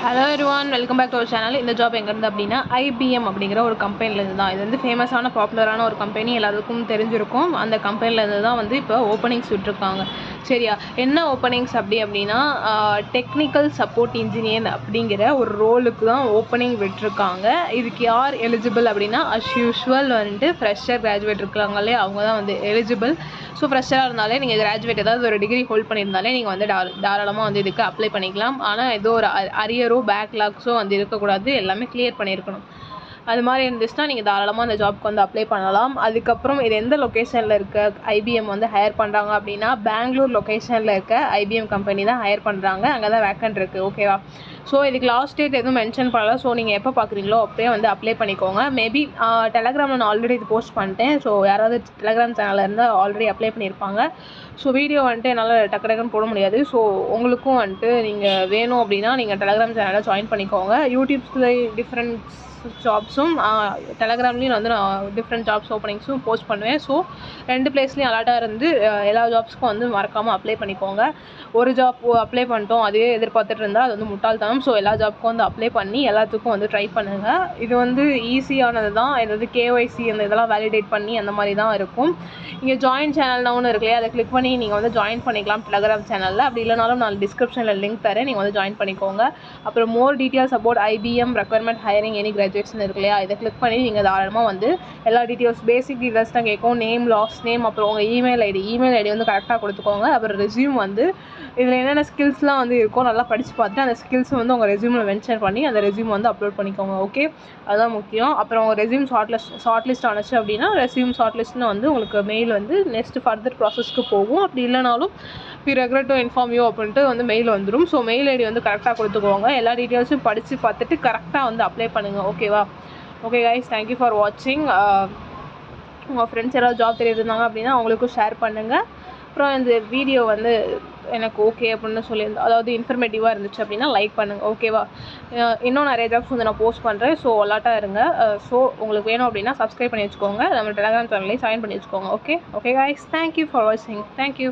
Hello everyone, welcome back to our channel. இந்த job எங்கேருந்து அப்படின்னா ஐபிஎம் அப்படிங்கிற ஒரு கம்பெனிலேருந்து தான். இது வந்து ஃபேமஸான பாப்புலரான ஒரு கம்பெனி, எல்லாருக்கும் தெரிஞ்சிருக்கும். அந்த கம்பெனிலேருந்து தான் வந்து இப்போ ஓப்பனிங்ஸ் விட்டுருக்காங்க. சரியா, என்ன ஓப்பனிங்ஸ் அப்படின்னா டெக்னிக்கல் சப்போர்ட் இன்ஜினியர் அப்படிங்கிற ஒரு ரோலுக்கு தான் ஓப்பனிங் விட்டுருக்காங்க. இதுக்கு யார் எலிஜிபிள் அப்படின்னா அஸ் யூஷுவல் வந்துட்டு ஃப்ரெஷர் கிராஜுவேட் இருக்காங்களே அவங்க தான் வந்து எலிஜிபிள். ஸோ ஃப்ரெஷராக இருந்தாலே நீங்கள் கிராஜுவேட் ஏதாவது ஒரு டிகிரி ஹோல்ட் பண்ணியிருந்தாலே நீங்கள் வந்து தாராளமாக வந்து இதுக்கு அப்ளை பண்ணிக்கலாம். ஆனால் ஏதோ ஒரு அரியரோ பேக்லாக்ஸோ வந்து இருக்கக்கூடாது, எல்லாமே கிளியர் பண்ணியிருக்கணும். அது மாதிரி இருந்துச்சுன்னா நீங்கள் தாராளமாக அந்த ஜாப்க்கு வந்து அப்ளை பண்ணலாம். அதுக்கப்புறம் இது எந்த லொக்கேஷனில் இருக்க ஐபிஎம் வந்து ஹையர் பண்ணுறாங்க அப்படின்னா பெங்களூர் லொக்கேஷனில் இருக்க ஐபிஎம் கம்பெனி தான் ஹையர் பண்ணுறாங்க. அங்கே தான் வேக்கண்ட் இருக்குது. ஓகேவா? ஸோ இதுக்கு லாஸ்ட் டேட் எதுவும் மென்ஷன் பண்ணல. ஸோ நீங்கள் எப்போ பார்க்குறீங்களோ அப்படியே வந்து அப்ளை பண்ணிக்கோங்க. மேபி டெலகிராமில் நான் ஆல்ரெடி இது போஸ்ட் பண்ணிட்டேன். ஸோ யாராவது டெலகிராம் சேனலில் இருந்தால் ஆல்ரெடி அப்ளை பண்ணியிருப்பாங்க. ஸோ வீடியோ வந்துட்டு என்னால் டக்குன்னு போட முடியாது. ஸோ உங்களுக்கும் வந்துட்டு நீங்கள் வேணும் அப்படின்னா நீங்கள் டெலகிராம் சேனலை ஜாயின் பண்ணிக்கோங்க. யூடியூப்ஸில் டிஃப்ரெண்ட் ஜாப்ஸும் டெலகிராம்லேயும் வந்து நான் டிஃப்ரெண்ட் ஜாப்ஸ் ஓப்பனிங்ஸும் போஸ்ட் பண்ணுவேன். ஸோ ரெண்டு பிளேஸ்லேயும் அலர்ட்டாக இருந்து எல்லா ஜாப்ஸ்க்கும் வந்து மறக்காமல் அப்ளை பண்ணிக்கோங்க. ஒரு ஜாப் அப்ளை பண்ணிட்டோம் அதே எதிர்பார்த்துட்டு இருந்தால் அது வந்து முட்டாள்தனம். ஸோ எல்லா ஜாப்க்கும் வந்து அப்ளை பண்ணி எல்லாத்துக்கும் வந்து ட்ரை பண்ணுங்கள். இது வந்து ஈஸியானது தான். இது வந்து கேஒய்சி அந்த இதெல்லாம் வேலிடேட் பண்ணி அந்த மாதிரி தான் இருக்கும். இங்கே ஜாயின் சேனல்னா ஒன்று இருக்கு இல்லையா, அதை கிளிக் பண்ணி நீங்கள் வந்து ஜாயின் பண்ணிக்கலாம் டெலகிராம் சேனலில். அப்படி இல்லைனாலும் நான் டிஸ்கிரிப்ஷனில் லிங்க் தரேன், நீங்கள் வந்து ஜாயின் பண்ணிக்கோங்க. அப்புறம் மோர் details about IBM requirement hiring any graduates இருக்கு இல்லையா, இதை கிளிக் பண்ணி நீங்கள் தாராளமாக வந்து எல்லா டீட்டெயில்ஸ் பேசிக் டீட்டெயில்ஸ் தான் கேட்கும். நேம், லாஸ்ட் நேம், அப்புறம் உங்கள் இமெயில் ஐடி வந்து கரெக்டாக கொடுத்துக்கோங்க. அப்புறம் ரெஸ்யூம் வந்து இதில் என்னென்ன ஸ்கில்ஸ்லாம் வந்து இருக்கோ நல்லா படித்து பார்த்துட்டு அந்த ஸ்கில்ஸ் வந்து உங்கள் ரெஸ்யூமில் மென்ஷன் பண்ணி அந்த ரெஸ்யூம் வந்து அப்லோட் பண்ணிக்கோங்க. ஓகே, அதுதான் முக்கியம். அப்புறம் ரெஸ்யூம் ஷார்ட் லிஸ்ட் ஆனச்சு அப்படின்னா ரெஸ்யூம் ஷார்ட் லிஸ்ட்னு வந்து உங்களுக்கு மெயில் வந்து நெக்ஸ்ட் ஃபர்தர் ப்ராசஸ்க்கு போகும். அப்படி இல்லைனாலும் we regret to inform you அப்படின்ட்டு வந்து மெயில் வந்துடும். ஸோ மெயில் ஐடி வந்து கரெக்டாக கொடுத்துக்கோங்க. எல்லா டீட்டெயில்ஸும் படித்து பார்த்துட்டு கரெக்டாக வந்து அப்ளை பண்ணுங்கள். ஓகேவா? ஓகே கைஸ், தேங்க்யூ ஃபார் வாட்சிங். உங்கள் ஃப்ரெண்ட்ஸ் யாராவது ஜாப் தெரியிருந்தாங்க அப்படின்னா அவங்களுக்கும் ஷேர் பண்ணுங்கள். அப்புறம் இந்த வீடியோ வந்து எனக்கு ஓகே அப்படின்னு சொல்லியிருந்தேன், அதாவது இன்ஃபர்மேட்டிவாக இருந்துச்சு அப்படின்னா லைக் பண்ணுங்கள். ஓகேவா? இன்னும் நிறைய ஜாப்ஸ் வந்து நான் போஸ்ட் பண்ணுறேன். ஸோ அலாட்டாக இருங்க. ஸோ உங்களுக்கு வேணும் அப்படின்னா சப்ஸ்கிரைப் பண்ணி வச்சுக்கோங்க. நம்ம டெலகிராம் சேனல்லையும் ஜாயின் பண்ணி வச்சுக்கோங்க. ஓகே கைஸ், தேங்க்யூ ஃபார் வாட்சிங். தேங்க்யூ.